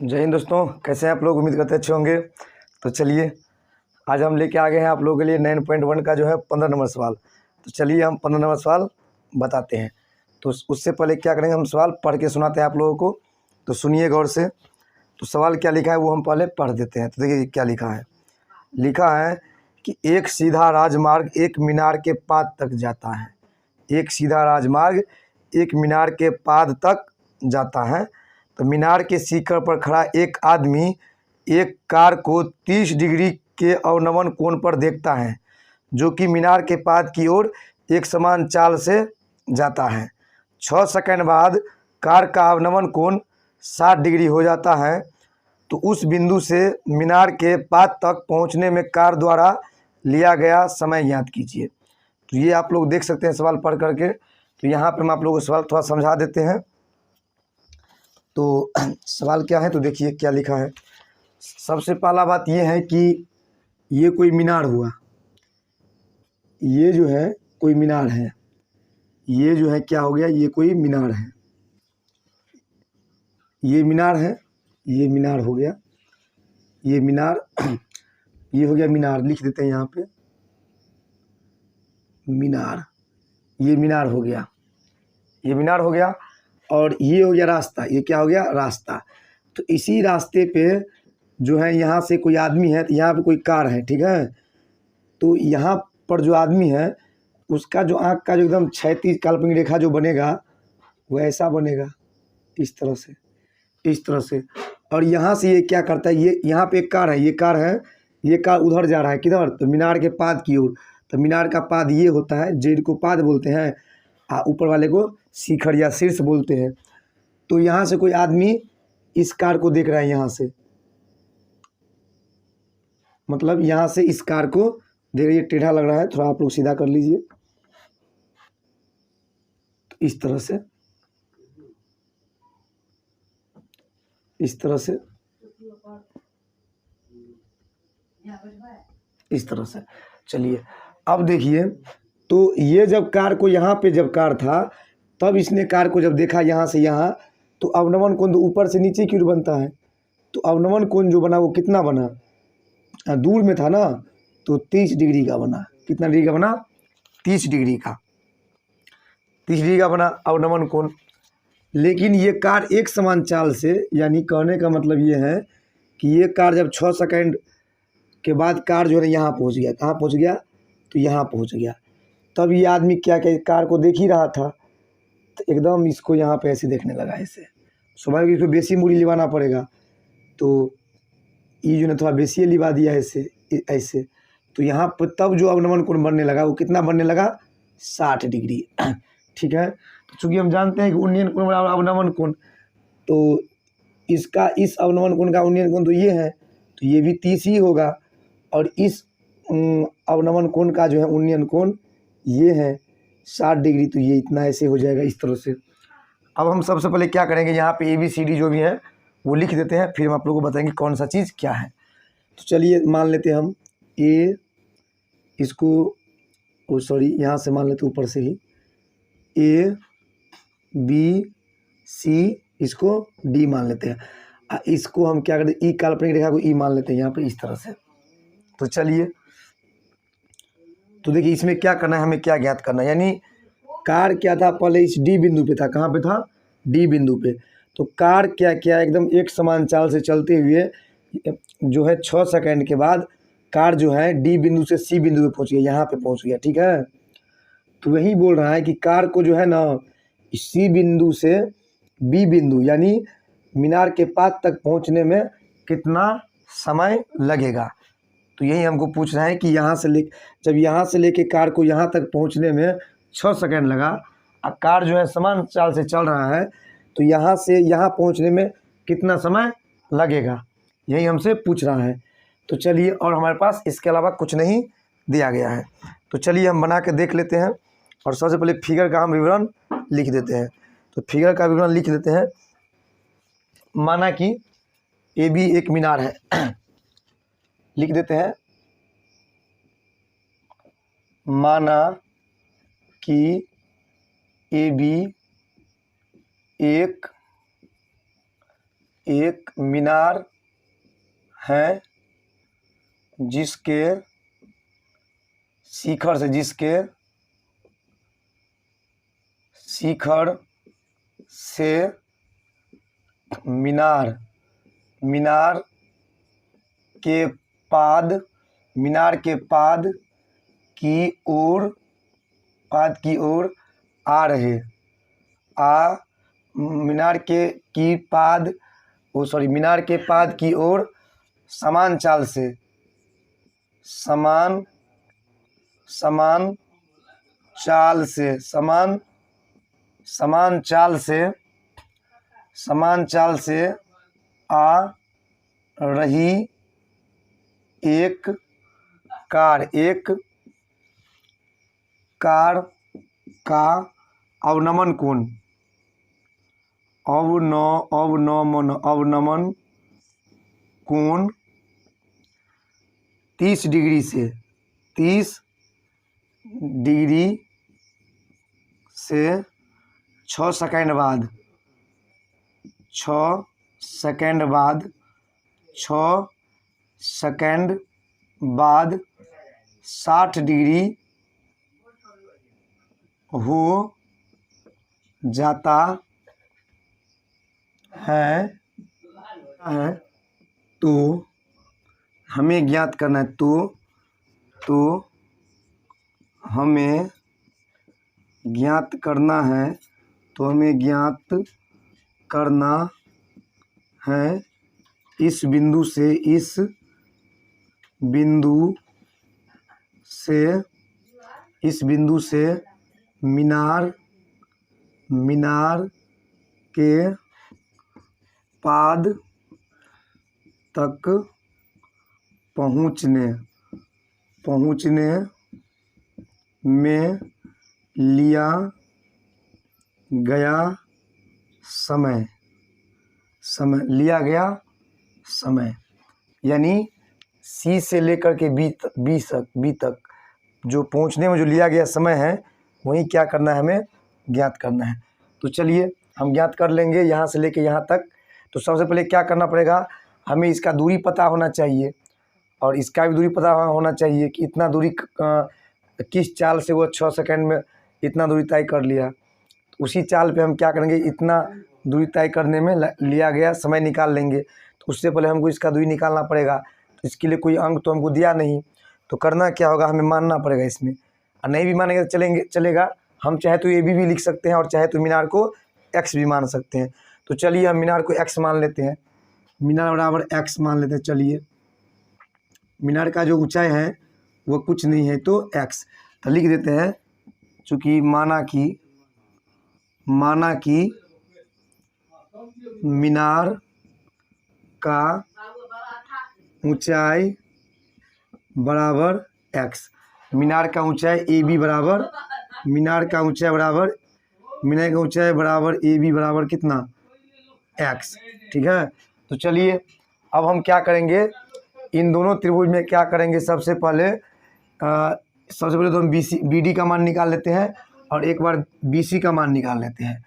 जय हिंद दोस्तों, कैसे हैं आप लोग। उम्मीद करते अच्छे होंगे। तो चलिए आज हम लेके आ गए हैं आप लोगों के लिए 9.1 का जो है 15 नंबर सवाल। तो चलिए हम 15 नंबर सवाल बताते हैं। तो उससे पहले क्या करेंगे, हम सवाल पढ़ के सुनाते हैं आप लोगों को। तो सुनिए गौर से। तो सवाल क्या लिखा है वो हम पहले पढ़ देते हैं। तो देखिए क्या लिखा है। लिखा है कि एक सीधा राजमार्ग एक मीनार के पाद तक जाता है। एक सीधा राजमार्ग एक मीनार के पाद तक जाता है। तो मीनार के शिखर पर खड़ा एक आदमी एक कार को 30 डिग्री के अवनमन कोण पर देखता है, जो कि मीनार के पाद की ओर एक समान चाल से जाता है। 6 सेकंड बाद कार का अवनमन कोण 60 डिग्री हो जाता है। तो उस बिंदु से मीनार के पाद तक पहुंचने में कार द्वारा लिया गया समय ज्ञात कीजिए। तो ये आप लोग देख सकते हैं सवाल पढ़ करके। तो यहाँ पे हम आप लोगों को सवाल थोड़ा समझा देते हैं। तो सवाल क्या है, तो देखिए क्या लिखा है। सबसे पहला बात ये है कि ये कोई मीनार हुआ। ये जो है कोई मीनार है। ये जो है क्या हो गया, ये कोई मीनार है। ये मीनार है, ये मीनार हो गया। ये मीनार ये हो गया मीनार, लिख देते हैं यहाँ पे मीनार। ये मीनार हो गया, ये मीनार हो गया। और ये हो गया रास्ता। ये क्या हो गया, रास्ता। तो इसी रास्ते पे जो है यहाँ से कोई आदमी है, तो यहाँ पे कोई कार है, ठीक है। तो यहाँ पर जो आदमी है उसका जो आँख का जो एकदम क्षैतिज काल्पनिक रेखा जो बनेगा वो ऐसा बनेगा, इस तरह से, इस तरह से। और यहाँ से ये क्या करता है, ये यहाँ पे एक कार है, ये कार है, ये कार उधर जा रहा है, किधर, तो मीनार के पाद की ओर। तो मीनार का पाद ये होता है, जेड को पाद बोलते हैं, ऊपर वाले को शिखर या शीर्ष बोलते हैं। तो यहाँ से कोई आदमी इस कार को देख रहा है, यहाँ से, मतलब यहाँ से इस कार को देख रही है। टेढ़ा लग रहा है, थोड़ा आप लोग सीधा कर लीजिए, इस तरह से, इस तरह से, इस तरह से। चलिए अब देखिए, तो ये जब कार को यहाँ पे जब कार था तब इसने कार को जब देखा यहाँ से यहाँ, तो अवनमन कोण तो ऊपर से नीचे की ओर बनता है। तो अवनमन कोण जो बना वो कितना बना, दूर में था ना, तो 30 डिग्री का बना। कितना डिग्री का बना, 30 डिग्री का, 30 डिग्री का बना अवनमन कोण। लेकिन ये कार एक समान चाल से, यानी कहने का मतलब ये है कि ये कार जब 6 सेकंड के बाद कार जो है यहाँ पहुँच गया, कहाँ पहुँच गया, तो यहाँ पहुँच गया। तब ये आदमी क्या क्या कार को देख ही रहा था, तो एकदम इसको यहाँ पे ऐसे देखने लगा, ऐसे। स्वाभाविक इसको बेसी मूड़ी लिवाना पड़ेगा, तो ये जो ने थोड़ा बेसी लिवा दिया ऐसे ऐसे। तो यहाँ पर तब जो अवनमन कोण बनने लगा वो कितना बनने लगा, 60 डिग्री। ठीक है। तो चूँकि हम जानते हैं कि उन्नयन कोण बराबर अवनमन कोण, तो इसका इस अवनमन कोण का उन्नयन कोण तो ये है, तो ये भी 30 ही होगा। और इस अवनमन कोण का जो है उन्नयन कोण ये है 60 डिग्री, तो ये इतना ऐसे हो जाएगा, इस तरह से। अब हम सबसे पहले क्या करेंगे, यहाँ पे ABCD जो भी है वो लिख देते हैं, फिर हम आप लोगों को बताएंगे कौन सा चीज़ क्या है। तो चलिए मान लेते हैं हम ए, इसको ओ सॉरी यहाँ से मान लेते ऊपर से ही ABC, इसको D मान लेते हैं। इसको हम क्या करते हैं, ई काल्पनिक रेखा को ई मान लेते हैं यहाँ पे, इस तरह से। तो चलिए, तो देखिए इसमें क्या करना है, हमें क्या ज्ञात करना है। यानी कार क्या था, पहले इस D बिंदु पे था, कहाँ पे था, D बिंदु पे। तो कार क्या किया, एकदम एक समान चाल से चलते हुए जो है 6 सेकंड के बाद कार जो है D बिंदु से C बिंदु पे पहुँच गया, यहाँ पे पहुँच गया, ठीक है। तो वही बोल रहा है कि कार को जो है ना C बिंदु से B बिंदु यानी मीनार के पाद तक पहुँचने में कितना समय लगेगा। तो यही हमको पूछ रहा है कि जब यहाँ से लेके कार को यहाँ तक पहुँचने में 6 सेकंड लगा, और कार जो है समान चाल से चल रहा है, तो यहाँ से यहाँ पहुँचने में कितना समय लगेगा, यही हमसे पूछ रहा है। तो चलिए, और हमारे पास इसके अलावा कुछ नहीं दिया गया है। तो चलिए हम बना के देख लेते हैं। और सबसे पहले फिगर का हम विवरण लिख देते हैं। तो फिगर का विवरण लिख देते हैं। माना कि AB एक मीनार है। लिख देते हैं, माना कि AB एक एक मीनार है जिसके शिखर से मीनार के पाद की ओर आ रहे मीनार के पाद की ओर समान चाल से आ रही एक कार का अवनमन कोण 30 डिग्री से 6 सेकंड बाद 60 डिग्री हो जाता है। तो हमें ज्ञात करना है हमें ज्ञात करना है इस बिंदु से मीनार के पाद तक पहुँचने में लिया गया समय यानी सी से लेकर के बी तक जो पहुंचने में जो लिया गया समय है वही क्या करना है, हमें ज्ञात करना है। तो चलिए हम ज्ञात कर लेंगे यहाँ से लेके यहाँ तक। तो सबसे पहले क्या करना पड़ेगा, हमें इसका दूरी पता होना चाहिए और इसका भी दूरी पता होना चाहिए कि इतना दूरी किस चाल से वो 6 सेकंड में इतना दूरी तय कर लिया। तो उसी चाल पे हम क्या करेंगे, इतना दूरी तय करने में लिया गया समय निकाल लेंगे। तो उससे पहले हमको इसका दूरी निकालना पड़ेगा। तो इसके लिए कोई अंक तो हमको दिया नहीं, तो करना क्या होगा, हमें मानना पड़ेगा इसमें। और नहीं भी मानेंगे तो चलेगा। हम चाहे तो AB भी लिख सकते हैं और चाहे तो मीनार को X भी मान सकते हैं। तो चलिए हम मीनार को X मान लेते हैं, मीनार बराबर X मान लेते हैं। चलिए मीनार का जो ऊंचाई है वो कुछ नहीं है तो X, तो लिख देते हैं। चूँकि माना कि मीनार का ऊंचाई बराबर X, मीनार का ऊंचाई AB बराबर मीनार का ऊंचाई बराबर AB बराबर कितना, X। ठीक है। तो चलिए अब हम क्या करेंगे, इन दोनों त्रिभुज में क्या करेंगे, सबसे पहले तो हम BD का मान निकाल लेते हैं और एक बार BC का मान निकाल लेते हैं।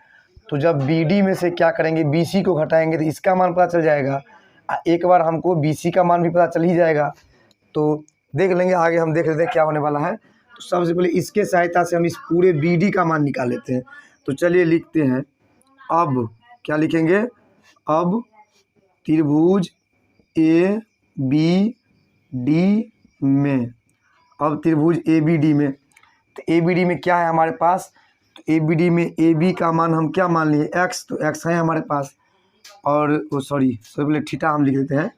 तो जब BD में से क्या करेंगे, BC को घटाएंगे तो इसका मान पता चल जाएगा। एक बार हमको BC का मान भी पता चल ही जाएगा। तो देख लेंगे आगे, हम देख लेते हैं क्या होने वाला है। तो सबसे पहले इसके सहायता से हम इस पूरे BD का मान निकाल लेते हैं। तो चलिए लिखते हैं, अब क्या लिखेंगे, अब त्रिभुज ABD में, अब त्रिभुज ABD में, तो ABD में क्या है हमारे पास, तो ABD में AB का मान हम क्या मान लिए, X, तो X है हमारे पास। और वो सबसे पहले थीटा हम लिख देते हैं,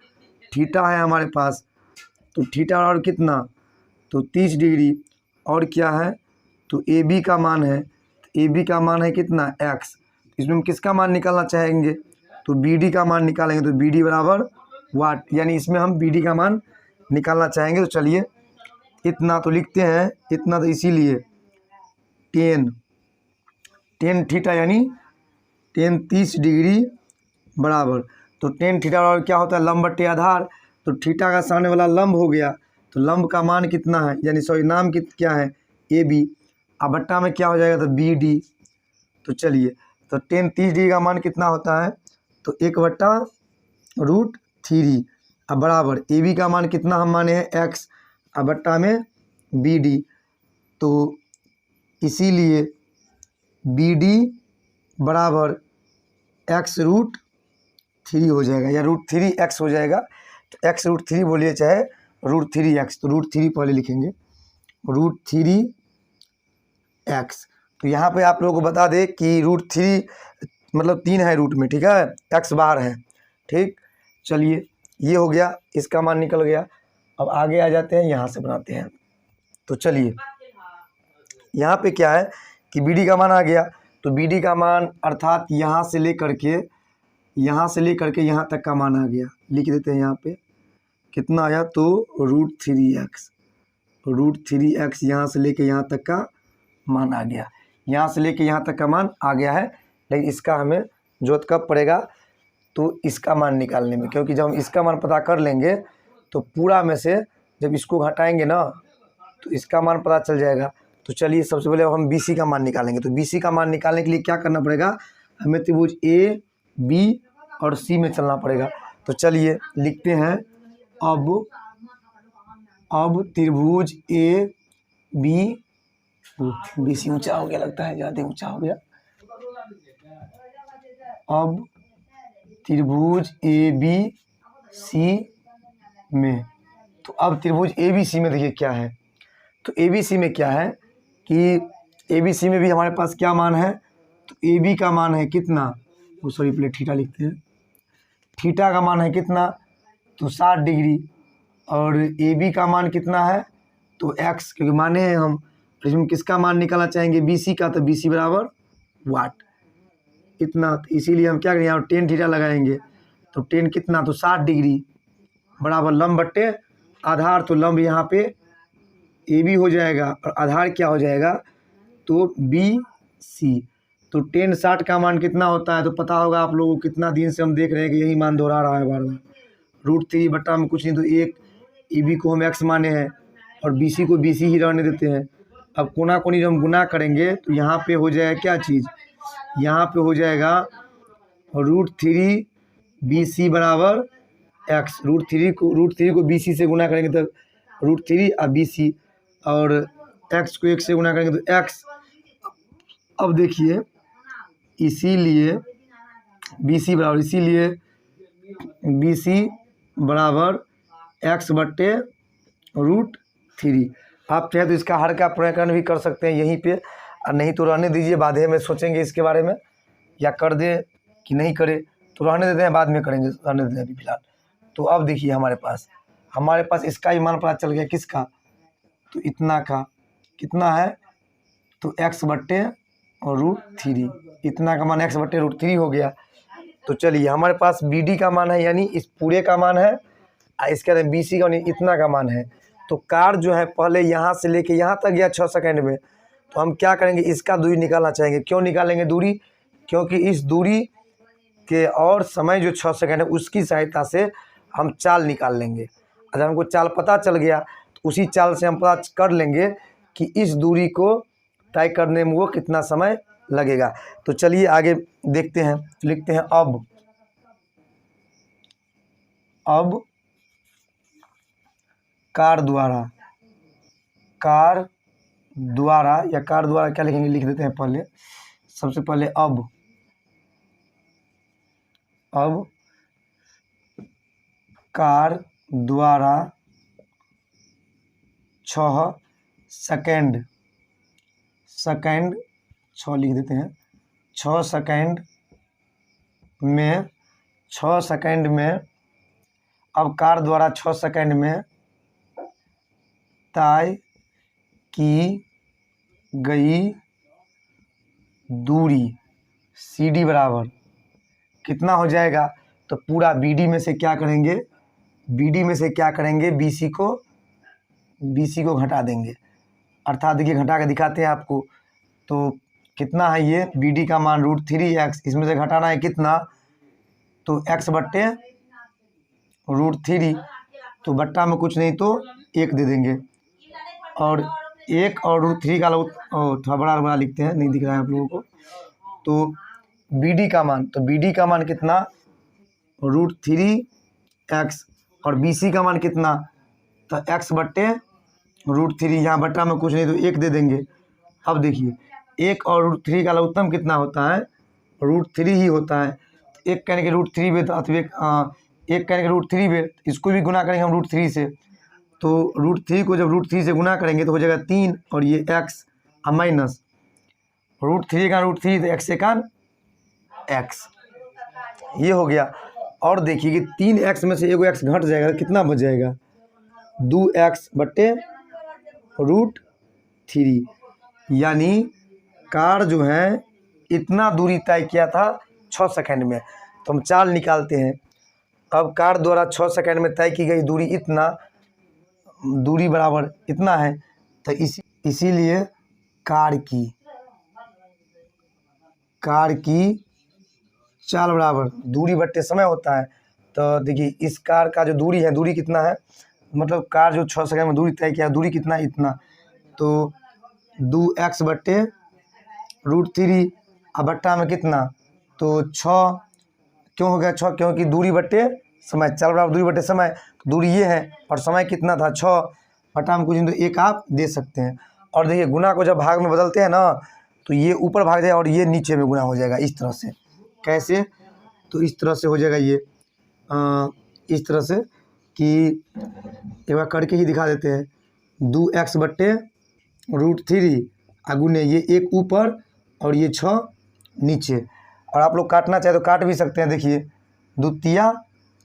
थीटा है हमारे पास। तो थीटा और कितना, तो 30 डिग्री। और क्या है, तो AB का मान है, तो AB का मान है कितना, X। इसमें हम किसका मान निकालना चाहेंगे, तो BD का मान निकालेंगे। तो BD बराबर वाट, यानी इसमें हम BD का मान निकालना चाहेंगे। तो चलिए इतना तो लिखते हैं, इतना तो इसीलिए 10 थीटा यानी 30 डिग्री बराबर। तो 10 थीटा और क्या होता है, लंब बट्टे आधार। तो थीटा का सामने वाला लंब हो गया, तो लंब का मान कितना है, यानी नाम क्या है, AB। अब बट्टा में क्या हो जाएगा, तो BD। तो चलिए, तो 30 डिग्री का मान कितना होता है, तो 1/2 रूट थ्री। अब बराबर ए बी का मान कितना हम माने हैं एक्स, अब बट्टा में बी डी, तो इसीलिए बी डी बराबर एक्स रूट थ्री हो जाएगा, या रूट थ्री एक्स हो जाएगा। तो एक्स रूट थ्री बोलिए चाहे रूट थ्री एक्स, तो रूट थ्री पहले लिखेंगे, रूट थ्री एक्स। तो यहाँ पे आप लोगों को बता दें कि रूट थ्री मतलब 3 है रूट में, ठीक है, एक्स बाहर है, ठीक। चलिए ये हो गया, इसका मान निकल गया। अब आगे आ जाते हैं, यहाँ से बनाते हैं। तो चलिए यहाँ पे क्या है कि बी डी का मान आ गया, तो बी डी का मान अर्थात यहाँ से लेकर के यहाँ तक का मान आ गया, लिख देते हैं यहाँ पे कितना आया, तो रूट थ्री एक्स यहाँ से लेके यहाँ तक का मान आ गया, यहाँ से लेके यहाँ तक का मान आ गया है। लेकिन इसका हमें जरूरत कब पड़ेगा, तो इसका मान निकालने में, क्योंकि जब हम इसका मान पता कर लेंगे तो पूरा में से जब इसको घटाएंगे ना तो इसका मान पता चल जाएगा। तो चलिए सबसे पहले हम बी सी का मान निकालेंगे। तो बी सी का मान निकालने के लिए क्या करना पड़ेगा, हमें त्रिभुज ए बी और सी में चलना पड़ेगा। तो चलिए लिखते हैं, अब त्रिभुज ए बी सी ऊंचा हो गया, लगता है ज़्यादा ऊंचा हो गया। अब त्रिभुज ए बी सी में, तो अब त्रिभुज ए बी सी में देखिए क्या है, तो ए बी सी में क्या है कि ए बी सी में भी हमारे पास क्या मान है, तो ए बी का मान है कितना, वो सॉरी पहले थीटा लिखते हैं, थीटा का मान है कितना, तो 60 डिग्री, और ए बी का मान कितना है, तो एक्स, क्योंकि माने हैं हम, इसमें किसका मान निकालना चाहेंगे, बी सी का, तो बी सी बराबर वाट इतना। तो इसीलिए हम क्या करेंगे, यहाँ टेन थीटा लगाएंगे, तो टेन कितना, तो 60 डिग्री बराबर लंब बट्टे आधार, तो लंब यहाँ पे ए बी हो जाएगा और आधार क्या हो जाएगा, तो बी सी। तो टेन 60 का मान कितना होता है, तो पता होगा आप लोगों को, कितना दिन से हम देख रहे हैं कि यही मान दोहरा रहा है बार बार, रूट थ्री बट्टा में कुछ नहीं, तो एक ए बी को हम एक्स माने हैं और बी सी को बी सी ही रहने देते हैं। अब कोना कोनी जब हम गुना करेंगे तो यहाँ पे हो जाएगा क्या चीज़, यहाँ पे हो जाएगा रूट थ्री बी सी बराबर एक्स, रूट थ्री को बी सी से गुना करेंगे तो रूट थ्री और बी सी, और एक्स को एक से गुना करेंगे तो एक्स। अब देखिए इसीलिए बी सी बराबर एक्स बट्टे रूट थ्री। आप चाहे तो इसका हर का प्रकरण भी कर सकते हैं यहीं पे, और नहीं तो रहने दीजिए, बाद में सोचेंगे इसके बारे में, या कर दें कि नहीं करें, तो रहने देते हैं, बाद में करेंगे, रहने देते हैं अभी फिलहाल। तो अब देखिए हमारे पास इसका ही मान पता चल गया, किसका, तो इतना का कितना है, तो एक्स बट्टे और रूट थ्री, इतना का मान एक्स बट्टे रूट थ्री हो गया। तो चलिए हमारे पास बी डी का मान है, यानी इस पूरे का मान है, और इसके अंदर बी सी का इतना का मान है। तो कार जो है पहले यहाँ से लेके यहाँ तक गया 6 सेकंड में, तो हम क्या करेंगे, इसका दूरी निकालना चाहेंगे। क्यों निकालेंगे दूरी, क्योंकि इस दूरी के और समय जो 6 सेकंड है उसकी सहायता से हम चाल निकाल लेंगे। अगर हमको चाल पता चल गया तो उसी चाल से हम पता कर लेंगे कि इस दूरी को तय करने में वो कितना समय लगेगा। तो चलिए आगे देखते हैं, लिखते हैं अब कार द्वारा या कार द्वारा क्या लिखेंगे, लिख देते हैं पहले, सबसे पहले अब कार द्वारा 6 सेकंड 6 लिख देते हैं, 6 सेकंड में अब कार द्वारा 6 सेकंड में तय की गई दूरी सी डी बराबर कितना हो जाएगा, तो पूरा बी डी में से क्या करेंगे, बी सी को घटा देंगे। अर्थात देखिए घटा के दिखाते हैं आपको, तो कितना है ये, बी डी का मान रूट थ्री एक्स, इसमें से घटाना है कितना, तो एक्स बट्टे रूट थ्री, तो बट्टा में कुछ नहीं तो 1 दे देंगे, और 1 और रूट थ्री का थोड़ा बड़ा लिखते हैं, नहीं दिख रहा है आप लोगों को। तो बी डी का मान कितना, √3x और BC का मान कितना, तो x/√3, यहाँ बट्टा में कुछ नहीं तो 1 दे देंगे। अब देखिए 1 और √3 का लघुत्तम कितना होता है, √3 ही होता है। 1 कहने के √3 में तो अथवा 1 कहने के √3 में, इसको भी गुना करेंगे हम √3 से, तो √3 को जब √3 से गुना करेंगे तो हो जाएगा 3 और ये x माइनस √3 का √3 तो x का x, ये हो गया। और देखिए कि 3x में से एगो x घट जाएगा, कितना बच जाएगा, 2x/√3, यानी कार जो है इतना दूरी तय किया था 6 सेकंड में। तो हम चाल निकालते हैं। अब कार द्वारा 6 सेकंड में तय की गई दूरी इतना, दूरी बराबर इतना है, तो इसीलिए कार की चाल बराबर दूरी बट्टे समय होता है। तो देखिए इस कार का जो दूरी है, दूरी कितना है, मतलब कार जो 6 सेकंड में दूरी तय किया, दूरी कितना है, इतना, तो 2x/√3 अब बट्टा में कितना, तो 6, क्यों हो गया 6, क्योंकि दूरी बट्टे समय, चाल बराबर दूरी बट्टे समय, दूरी ये है और समय कितना था 6, बट्टा में कुछ नहीं तो 1 आप दे सकते हैं। और देखिए गुना को जब भाग में बदलते हैं ना, तो ये ऊपर भाग जाएगा और ये नीचे में गुना हो जाएगा, इस तरह से। कैसे, तो इस तरह से हो जाएगा ये, इस तरह से कि एक बार करके ही दिखा देते हैं। 2x/√3 गुने ये 1 ऊपर और ये 6 नीचे। और आप लोग काटना चाहे तो काट भी सकते हैं। देखिए 2 तिया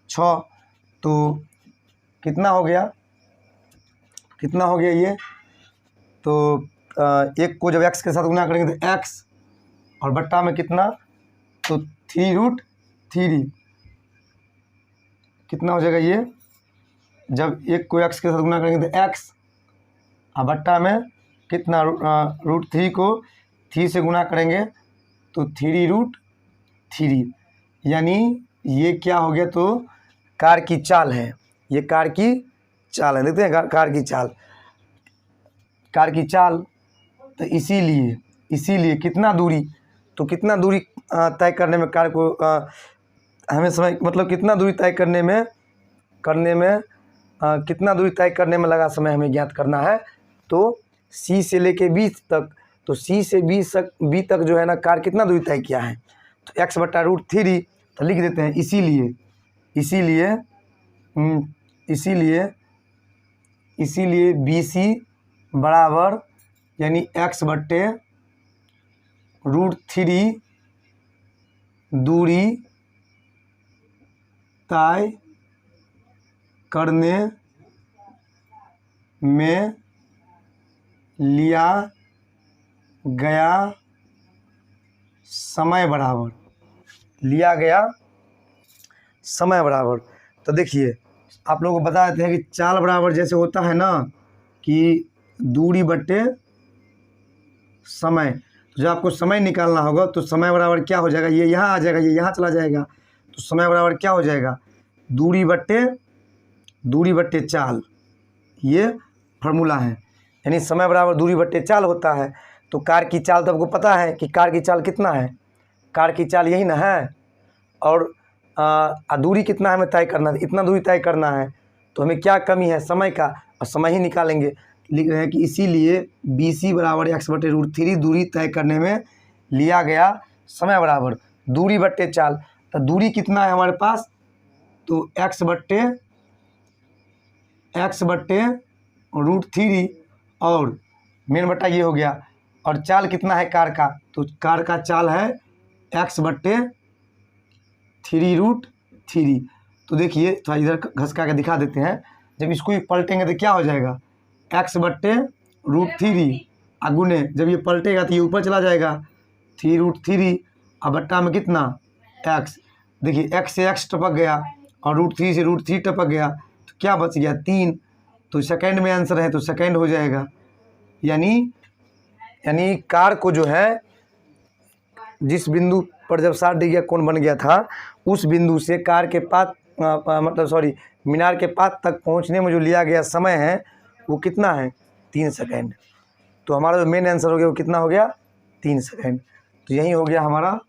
6, तो कितना हो गया ये, तो 1 को जब x के साथ गुना करेंगे तो x और बट्टा में कितना, तो 3√3, कितना हो जाएगा ये, जब 1 को x के साथ गुना करेंगे तो x और बट्टा में कितना, √3 को 3 से गुना करेंगे तो 3√3, यानी ये क्या हो गया, तो कार की चाल है, ये कार की चाल है। देखते हैं कार की चाल, तो इसीलिए कितना दूरी, तो कितना दूरी तय करने में कार को हमें समय, मतलब कितना दूरी तय करने में कितना दूरी तय करने में लगा समय हमें ज्ञात करना है। तो C से लेके B तक, तो C से B तक जो है ना, कार कितना दूरी तय किया है, तो x/√3, तो लिख देते हैं इसीलिए BC बराबर, यानी x/√3 दूरी तय करने में लिया गया समय बराबर। तो देखिए आप लोगों को बता देते हैं कि चाल बराबर जैसे होता है ना कि दूरी बट्टे समय, तो जब आपको समय निकालना होगा तो समय बराबर क्या हो जाएगा, ये यहाँ आ जाएगा, ये यहाँ चला जाएगा, तो समय बराबर क्या हो जाएगा, दूरी बट्टे चाल, ये फार्मूला है। यानी समय बराबर दूरी बट्टे चाल होता है। तो कार की चाल तो आपको पता है कि कार की चाल कितना है, कार की चाल यही ना है, और दूरी कितना हमें तय करना है, इतना दूरी तय करना है, तो हमें क्या कमी है, समय का, और समय ही निकालेंगे। लिख रहे हैं कि इसीलिए BC बराबर x/√3 दूरी तय करने में लिया गया समय बराबर दूरी बट्टे चाल। तो दूरी कितना है हमारे पास, तो x/√3 और मेन बट्टा ये हो गया, और चाल कितना है कार का, तो कार का चाल है x/3√3। तो देखिए थोड़ा इधर घसका के दिखा देते हैं, जब इसको ही पलटेंगे तो क्या हो जाएगा, x/√3 गुने, जब ये पलटेगा तो ये ऊपर चला जाएगा 3√3 और बट्टा में कितना x। देखिए x से x टपक गया और √3 से √3 टपक गया, तो क्या बच गया 3, तो सेकंड में आंसर है तो सेकंड हो जाएगा। यानी कार को जो है जिस बिंदु पर जब 60 डिग्री का कोण बन गया था, उस बिंदु से कार के मीनार के पास तक पहुंचने में जो लिया गया समय है वो कितना है, 3 सेकंड। तो हमारा जो मेन आंसर हो गया वो कितना हो गया, 3 सेकंड। तो यही हो गया हमारा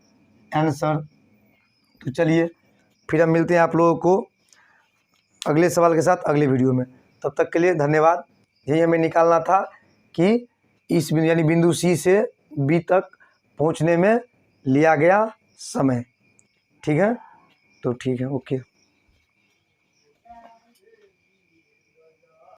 आंसर। तो चलिए फिर हम मिलते हैं आप लोगों को अगले सवाल के साथ अगले वीडियो में। तब तक के लिए धन्यवाद। यही हमें निकालना था कि इस यानी बिंदु सी से बी तक पहुंचने में लिया गया समय। ठीक है, तो ठीक है, ओके।